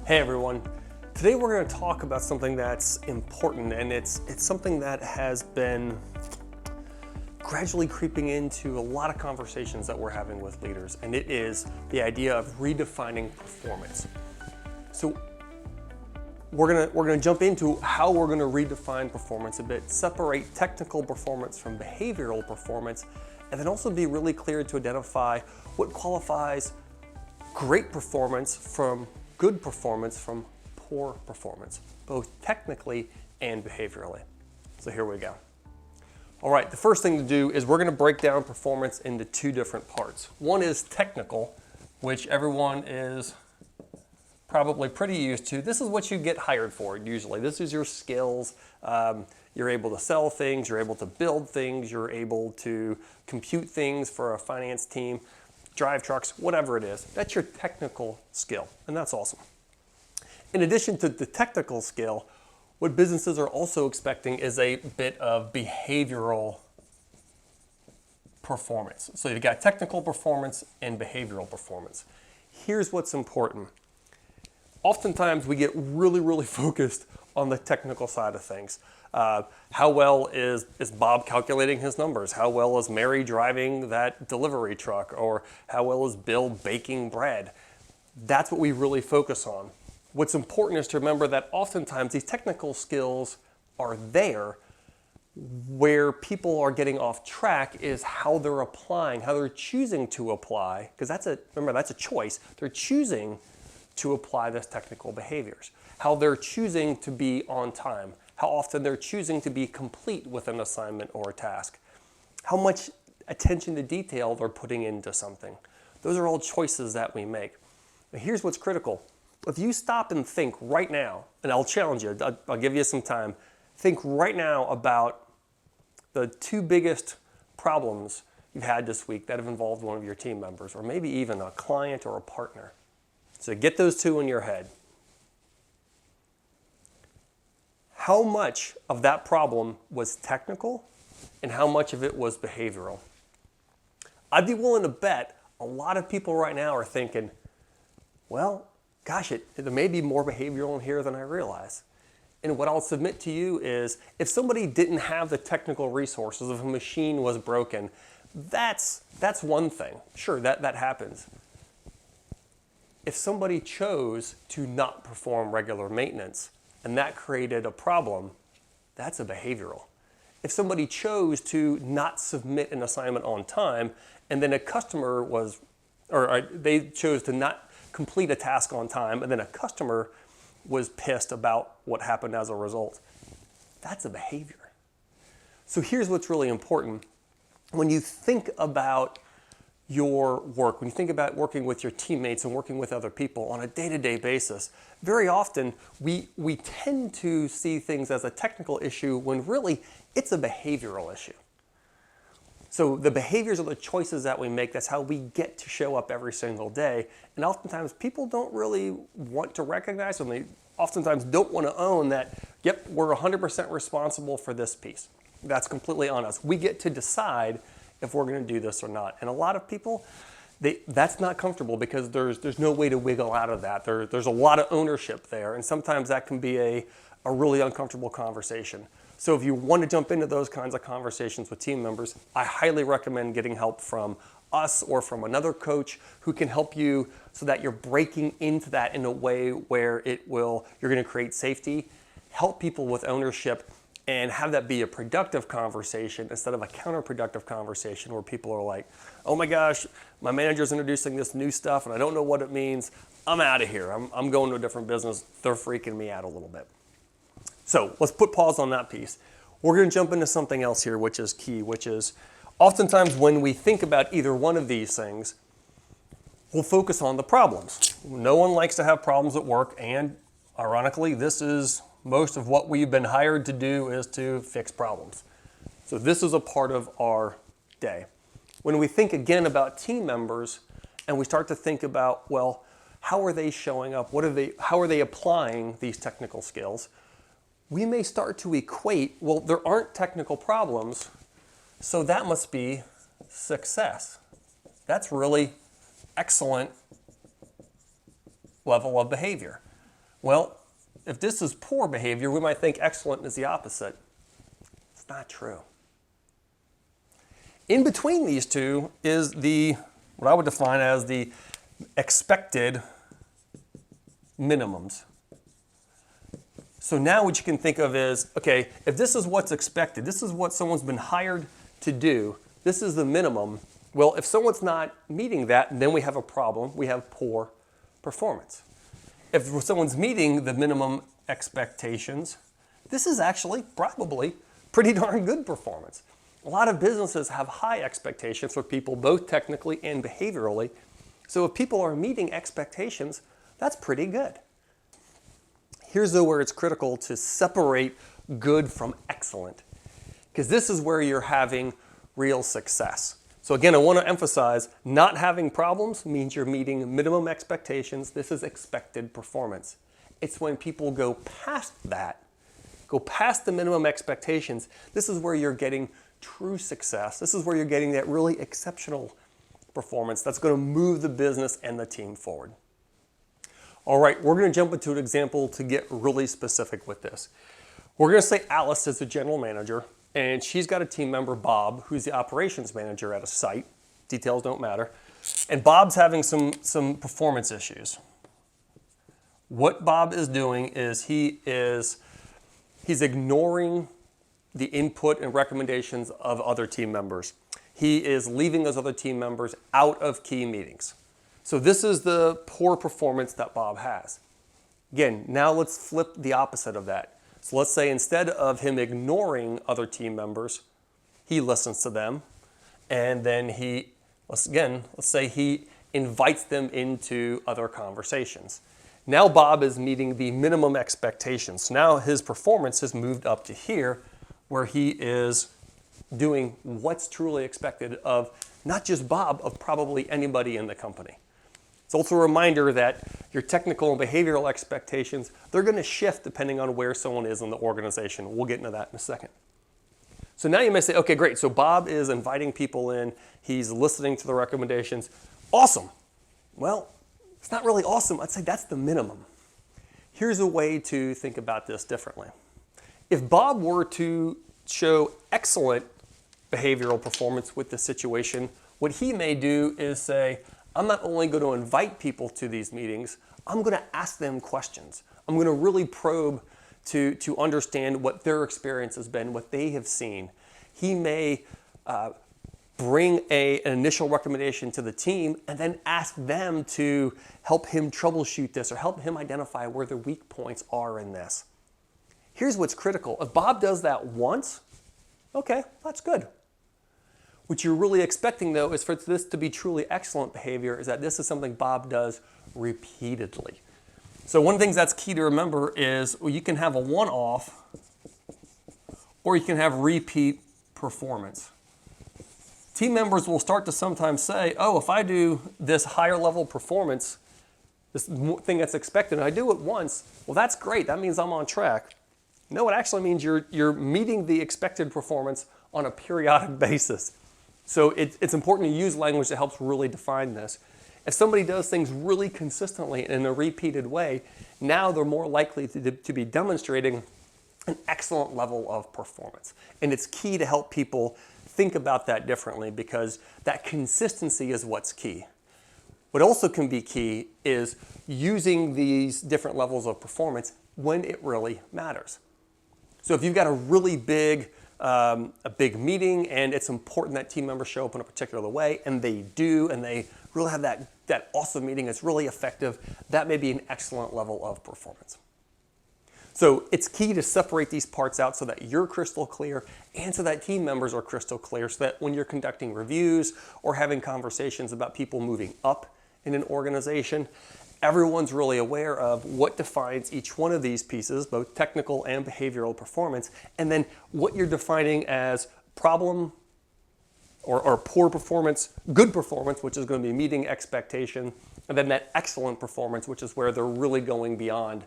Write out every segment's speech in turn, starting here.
Hey everyone, today we're going to talk about something that's important, and it's something that has been gradually creeping into a lot of conversations that we're having with leaders, and it is the idea of redefining performance. So we're going to jump into how we're going to redefine performance a bit, separate technical performance from behavioral performance, and then also be really clear to identify what qualifies great performance from good performance from poor performance, both technically and behaviorally. So here we go. All right, the first thing to do is we're going to break down performance into two different parts. One is technical, which everyone is probably pretty used to. This is what you get hired for usually. This is your skills. You're able to sell things, you're able to build things, you're able to compute things for a finance team, drive trucks, whatever it is. That's your technical skill, and that's awesome. In addition to the technical skill, what businesses are also expecting is a bit of behavioral performance. So you've got technical performance and behavioral performance. Here's what's important. Oftentimes we get really focused on the technical side of things. How well is Bob calculating his numbers? How well is Mary driving that delivery truck? Or how well is Bill baking bread? That's what we really focus on. What's important is to remember that oftentimes these technical skills are there. Where people are getting off track is how they're applying, how they're choosing to apply, because that's a choice. They're choosing to apply those technical behaviors, how they're choosing to be on time, how often they're choosing to be complete with an assignment or a task, how much attention to detail they're putting into something. Those are all choices that we make. But here's what's critical. If you stop and think right now, and I'll challenge you, I'll give you some time, think right now about the two biggest problems you've had this week that have involved one of your team members, or maybe even a client or a partner. So get those two in your head. How much of that problem was technical and how much of it was behavioral? I'd be willing to bet a lot of people right now are thinking, well, gosh, there may be more behavioral in here than I realize. And what I'll submit to you is if somebody didn't have the technical resources, if a machine was broken, that's one thing. Sure, that happens. If somebody chose to not perform regular maintenance and that created a problem, that's a behavioral. If somebody chose to not submit an assignment on time and then they chose to not complete a task on time and then a customer was pissed about what happened as a result, that's a behavior. So here's what's really important. When you think about your work, when you think about working with your teammates and working with other people on a day-to-day basis, very often we tend to see things as a technical issue when really it's a behavioral issue. So the behaviors are the choices that we make. That's how we get to show up every single day. And oftentimes people don't really want to recognize, and they oftentimes don't want to own that, yep, we're 100% responsible for this piece. That's completely on us. We get to decide if we're going to do this or not. And a lot of people, that's not comfortable because there's no way to wiggle out of that. There's a lot of ownership there, and sometimes that can be a really uncomfortable conversation. So if you want to jump into those kinds of conversations with team members, I highly recommend getting help from us or from another coach who can help you so that you're breaking into that in a way where you're going to create safety, help people with ownership, and have that be a productive conversation instead of a counterproductive conversation where people are like, oh my gosh, my manager's introducing this new stuff and I don't know what it means. I'm out of here. I'm going to a different business. They're freaking me out a little bit. So let's put pause on that piece. We're going to jump into something else here, which is key, which is oftentimes when we think about either one of these things, we'll focus on the problems. No one likes to have problems at work, and ironically, this is most of what we've been hired to do is to fix problems. So this is a part of our day. When we think again about team members and we start to think about, well, how are they showing up? How are they applying these technical skills? We may start to equate, well, there aren't technical problems, so that must be success. That's really excellent level of behavior. Well, if this is poor behavior, we might think excellent is the opposite. It's not true. In between these two is what I would define as the expected minimums. So now what you can think of is, okay, if this is what's expected, this is what someone's been hired to do, this is the minimum. Well, if someone's not meeting that, then we have a problem. We have poor performance. If someone's meeting the minimum expectations, this is actually probably pretty darn good performance. A lot of businesses have high expectations for people, both technically and behaviorally. So if people are meeting expectations, that's pretty good. Here's though where it's critical to separate good from excellent, because this is where you're having real success. So again, I want to emphasize, not having problems means you're meeting minimum expectations. This is expected performance. It's when people go past that, go past the minimum expectations, this is where you're getting true success. This is where you're getting that really exceptional performance that's going to move the business and the team forward. All right, we're going to jump into an example to get really specific with this. We're going to say Alice is the general manager, and she's got a team member, Bob, who's the operations manager at a site. Details don't matter. And Bob's having some performance issues. What Bob is doing is he's ignoring the input and recommendations of other team members. He is leaving those other team members out of key meetings. So this is the poor performance that Bob has. Again, now let's flip the opposite of that. So let's say instead of him ignoring other team members, he listens to them, and then let's say he invites them into other conversations. Now Bob is meeting the minimum expectations. So now his performance has moved up to here, where he is doing what's truly expected of not just Bob, of probably anybody in the company. It's also a reminder that your technical and behavioral expectations, they're going to shift depending on where someone is in the organization. We'll get into that in a second. So now you may say, okay, great. So Bob is inviting people in. He's listening to the recommendations. Awesome. Well, it's not really awesome. I'd say that's the minimum. Here's a way to think about this differently. If Bob were to show excellent behavioral performance with the situation, what he may do is say, I'm not only going to invite people to these meetings, I'm going to ask them questions. I'm going to really probe to understand what their experience has been, what they have seen. He may bring an initial recommendation to the team and then ask them to help him troubleshoot this or help him identify where the weak points are in this. Here's what's critical. If Bob does that once, okay, that's good. What you're really expecting, though, is for this to be truly excellent behavior, is that this is something Bob does repeatedly. So one of the things that's key to remember is, well, you can have a one-off or you can have repeat performance. Team members will start to sometimes say, oh, if I do this higher level performance, this thing that's expected, and I do it once, well, that's great. That means I'm on track. No, it actually means you're meeting the expected performance on a periodic basis. So it's important to use language that helps really define this. If somebody does things really consistently in a repeated way, now they're more likely to be demonstrating an excellent level of performance. And it's key to help people think about that differently, because that consistency is what's key. What also can be key is using these different levels of performance when it really matters. So if you've got a really big meeting and it's important that team members show up in a particular way, and they do, and they really have that awesome meeting, it's really effective, that may be an excellent level of performance. So it's key to separate these parts out so that you're crystal clear and so that team members are crystal clear, so that when you're conducting reviews or having conversations about people moving up in an organization, everyone's really aware of what defines each one of these pieces, both technical and behavioral performance, and then what you're defining as problem or poor performance, good performance, which is going to be meeting expectation, and then that excellent performance, which is where they're really going beyond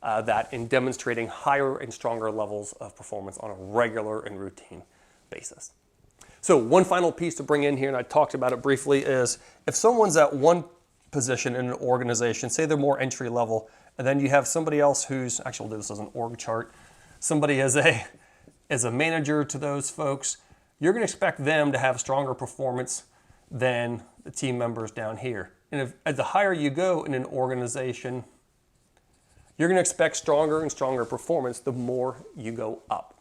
that in demonstrating higher and stronger levels of performance on a regular and routine basis. So one final piece to bring in here, and I talked about it briefly, is if someone's at one position in an organization, say they're more entry level, And then you have somebody else who's, actually we'll do this as an org chart, somebody as a manager to those folks. You're going to expect them to have stronger performance than the team members down here. And as the higher you go in an organization, you're going to expect stronger and stronger performance the more you go up.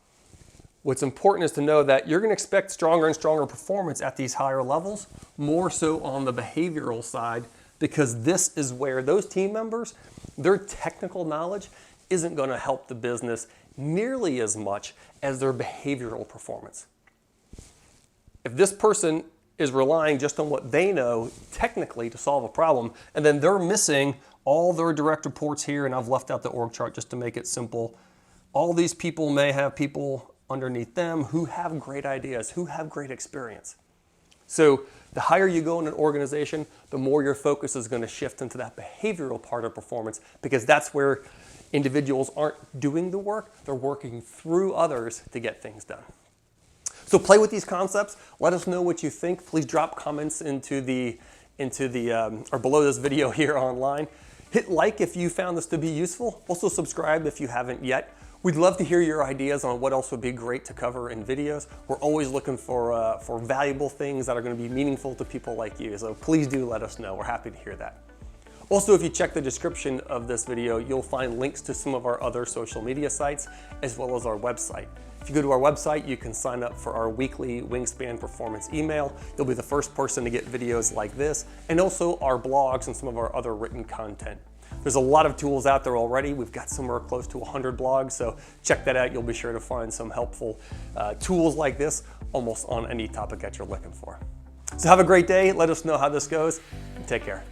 What's important is to know that you're going to expect stronger and stronger performance at these higher levels, more so on the behavioral side, because this is where those team members, their technical knowledge isn't going to help the business nearly as much as their behavioral performance. If this person is relying just on what they know technically to solve a problem, and then they're missing all their direct reports here, and I've left out the org chart just to make it simple. All these people may have people underneath them who have great ideas, who have great experience. So the higher you go in an organization, the more your focus is going to shift into that behavioral part of performance, because that's where individuals aren't doing the work, they're working through others to get things done. So play with these concepts. Let us know what you think. Please drop comments into the or below this video here online. Hit like if you found this to be useful. Also subscribe if you haven't yet. We'd love to hear your ideas on what else would be great to cover in videos. We're always looking for valuable things that are going to be meaningful to people like you. So please do let us know. We're happy to hear that. Also, if you check the description of this video, you'll find links to some of our other social media sites, as well as our website. If you go to our website, you can sign up for our weekly Wingspan performance email. You'll be the first person to get videos like this, and also our blogs and some of our other written content. There's a lot of tools out there already. We've got somewhere close to 100 blogs, so check that out. You'll be sure to find some helpful tools like this almost on any topic that you're looking for. So have a great day. Let us know how this goes, and take care.